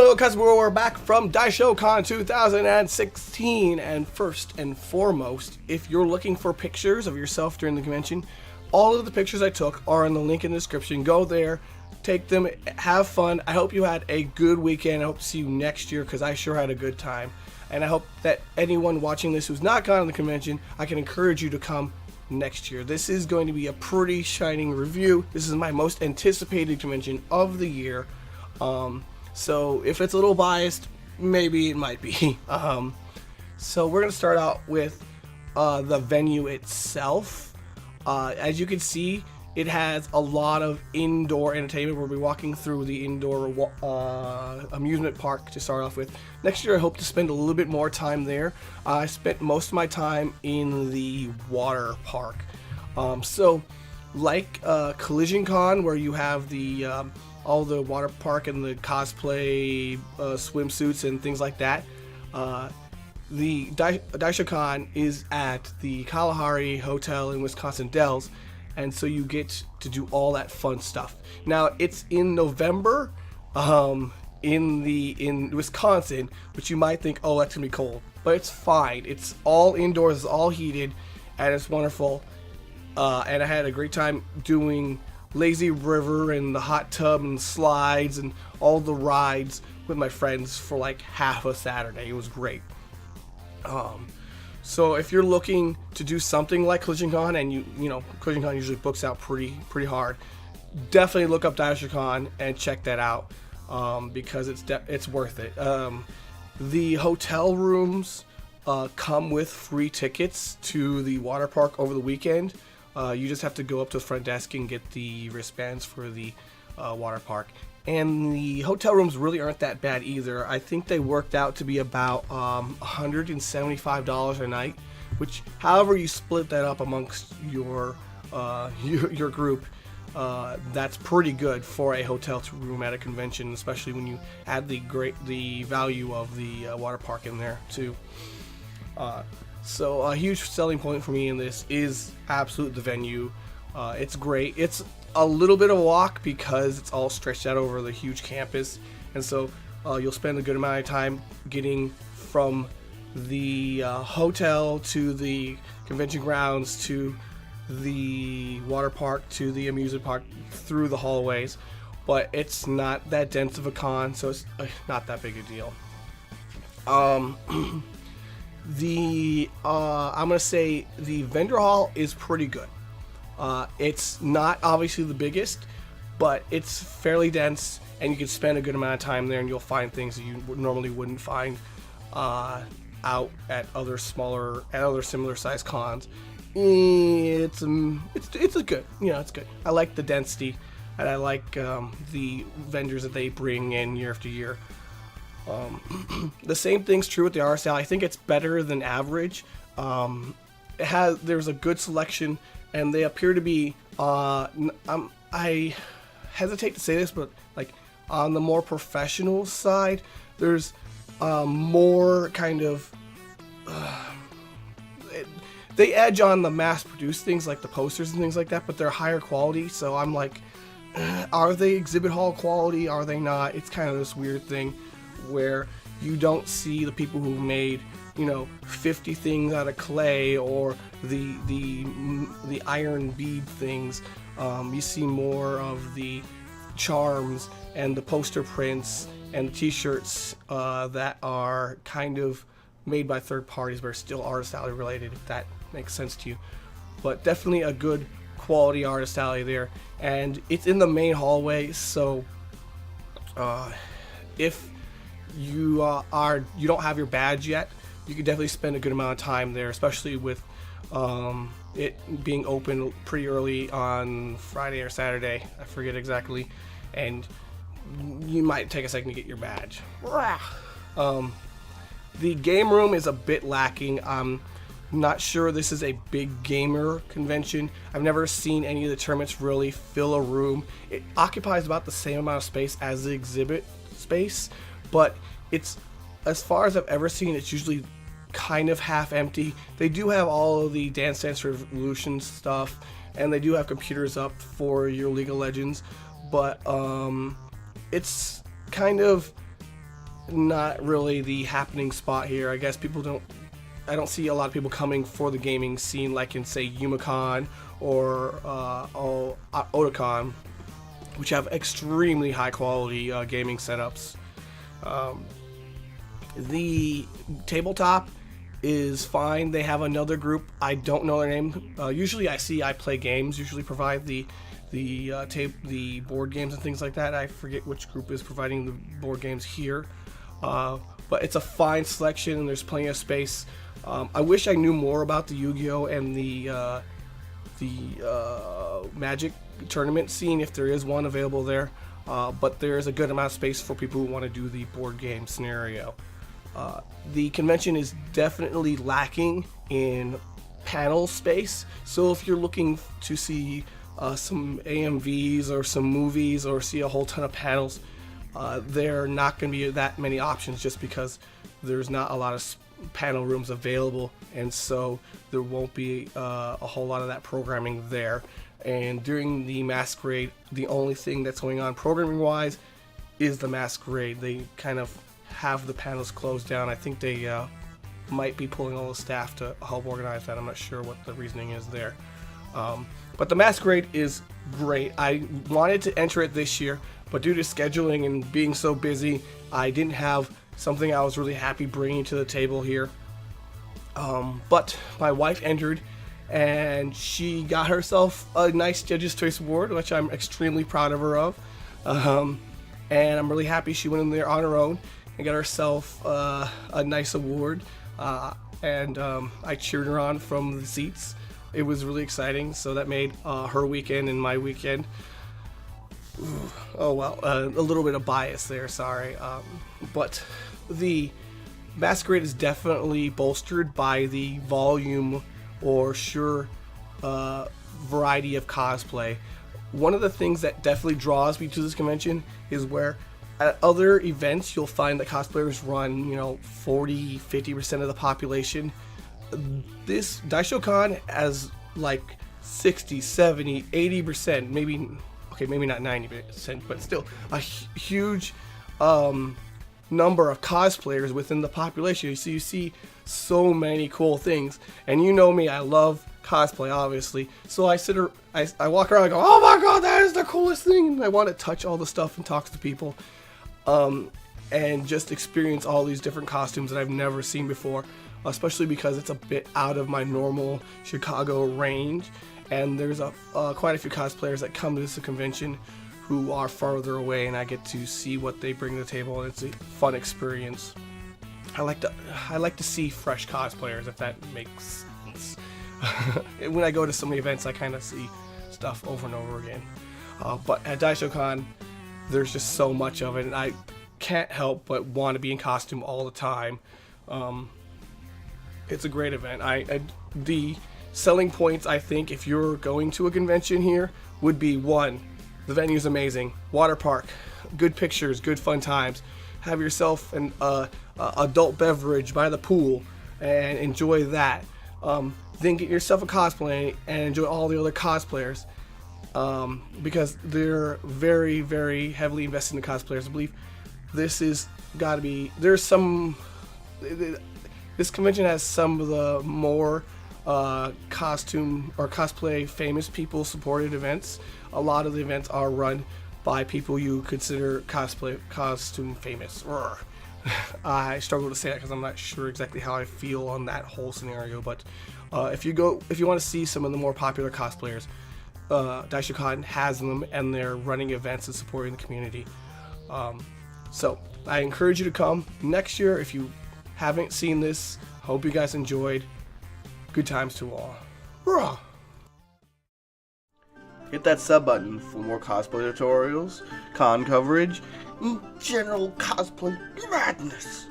Hello, customer. We're back from Daishocon 2016, and first and foremost, if you're looking for pictures of yourself during the convention, all of the pictures I took are in the link in the description. Go there, take them, have fun. I hope you had a good weekend. I hope to see you next year because I sure had a good time. And I hope that anyone watching this who's not gone to the convention, I can encourage you to come next year. This is going to be a pretty shining review. This is my most anticipated convention of the year. So if it's a little biased, maybe it might be. So we're going to start out with the venue itself. As you can see, it has a lot of indoor entertainment. We'll be walking through the indoor amusement park to start off with. Next year I hope to spend a little bit more time there. I spent most of my time in the water park. So like Collision Con, where you have the all the water park and the cosplay swimsuits and things like that. The Daishocon is at the Kalahari Hotel in Wisconsin Dells, and so you get to do all that fun stuff. Now it's in November in Wisconsin, which you might think, oh, that's gonna be cold, but it's fine. It's all indoors, it's all heated, and it's wonderful. And I had a great time doing lazy river and the hot tub and slides and all the rides with my friends for like half a Saturday. It was great. So if you're looking to do something like Collision Con, and you know Collision Con usually books out pretty hard, definitely look up Daishocon and check that out, because it's worth it. The hotel rooms come with free tickets to the water park over the weekend. You just have to go up to the front desk and get the wristbands for the water park. And the hotel rooms really aren't that bad either. I think they worked out to be about $175 a night, which, however you split that up amongst your group, that's pretty good for a hotel room at a convention, especially when you add the value of the water park in there too. So a huge selling point for me in this is absolutely the venue. It's great. It's a little bit of a walk because it's all stretched out over the huge campus, and so you'll spend a good amount of time getting from the hotel to the convention grounds to the water park to the amusement park through the hallways. But it's not that dense of a con, so it's not that big a deal. I'm gonna say the vendor hall is pretty good. It's not obviously the biggest, but it's fairly dense, and you can spend a good amount of time there, and you'll find things that you normally wouldn't find out at other similar sized cons. It's a good, it's good. I like the density, and I like the vendors that they bring in year after year. The same thing's true with the art style. I think it's better than average. There's a good selection, and they appear to be I hesitate to say this, but like on the more professional side, there's more kind of they edge on the mass-produced things like the posters and things like that, but they're higher quality. So I'm like, are they exhibit hall quality? Are they not? It's kind of this weird thing where you don't see the people who made 50 things out of clay or the iron bead things. You see more of the charms and the poster prints and the t-shirts that are kind of made by third parties but are still artist alley related, if that makes sense to you. But definitely a good quality artist alley there, and it's in the main hallway, so if you don't have your badge yet, you can definitely spend a good amount of time there, especially with it being open pretty early on Friday or Saturday, I forget exactly, and you might take a second to get your badge. The game room is a bit lacking. I'm not sure this is a big gamer convention. I've never seen any of the tournaments really fill a room. It occupies about the same amount of space as the exhibit space, but it's, as far as I've ever seen, it's usually kind of half empty. They do have all of the Dance Dance Revolution stuff, and they do have computers up for your League of Legends, but it's kind of not really the happening spot here. I guess I don't see a lot of people coming for the gaming scene like in, say, Yumicon or Otakon, which have extremely high quality gaming setups. The tabletop is fine. They have another group. I don't know their name. Usually I Play Games usually provide the board games and things like that. I forget which group is providing the board games here. But it's a fine selection and there's plenty of space. I wish I knew more about the Yu-Gi-Oh! And the Magic tournament scene, if there is one available there. But there is a good amount of space for people who want to do the board game scenario. The convention is definitely lacking in panel space, so if you're looking to see some AMVs or some movies or see a whole ton of panels, there are not going to be that many options just because there's not a lot of panel rooms available, and so there won't be a whole lot of that programming there. And during the Masquerade, the only thing that's going on programming wise is the Masquerade. They kind of have the panels closed down. I think they might be pulling all the staff to help organize that. I'm not sure what the reasoning is there. But the Masquerade is great. I wanted to enter it this year, but due to scheduling and being so busy, I didn't have something I was really happy bringing to the table here. But my wife entered, and she got herself a nice Judge's Choice Award, which I'm extremely proud of her of. And I'm really happy she went in there on her own and got herself a nice award. And I cheered her on from the seats. It was really exciting, so that made her weekend and my weekend. Ooh, oh well, a little bit of bias there, sorry. But the Masquerade is definitely bolstered by the volume or sheer variety of cosplay. One of the things that definitely draws me to this convention is where at other events you'll find that cosplayers run, 40, 50% of the population. This Daishocon has like 60, 70, 80%, maybe not 90%, but still a huge number of cosplayers within the population. So you see so many cool things, and you know me, I love cosplay, obviously. So I walk around and go, oh my god, that is the coolest thing, and I want to touch all the stuff and talk to people, and just experience all these different costumes that I've never seen before, especially because it's a bit out of my normal Chicago range, and there's quite a few cosplayers that come to this convention who are farther away, and I get to see what they bring to the table, and it's a fun experience. I like to see fresh cosplayers, if that makes sense. When I go to so many events, I kind of see stuff over and over again. But at Daishocon, there's just so much of it, and I can't help but want to be in costume all the time. It's a great event. The selling points, I think, if you're going to a convention here, would be: 1, the venue's amazing, water park, good pictures, good fun times. Have yourself an adult beverage by the pool and enjoy that. Then get yourself a cosplay and enjoy all the other cosplayers, because they're very, very heavily invested in the cosplayers. I believe this is got to be, this convention has some of the more costume or cosplay famous people supported events. A lot of the events are run by people you consider costume famous. I struggle to say that because I'm not sure exactly how I feel on that whole scenario, but if you want to see some of the more popular cosplayers, Daishocon has them, and they're running events and supporting the community. So I encourage you to come next year if you haven't seen this. Hope you guys enjoyed. Good times to all. Rah! Hit that sub button for more cosplay tutorials, con coverage, and general cosplay madness.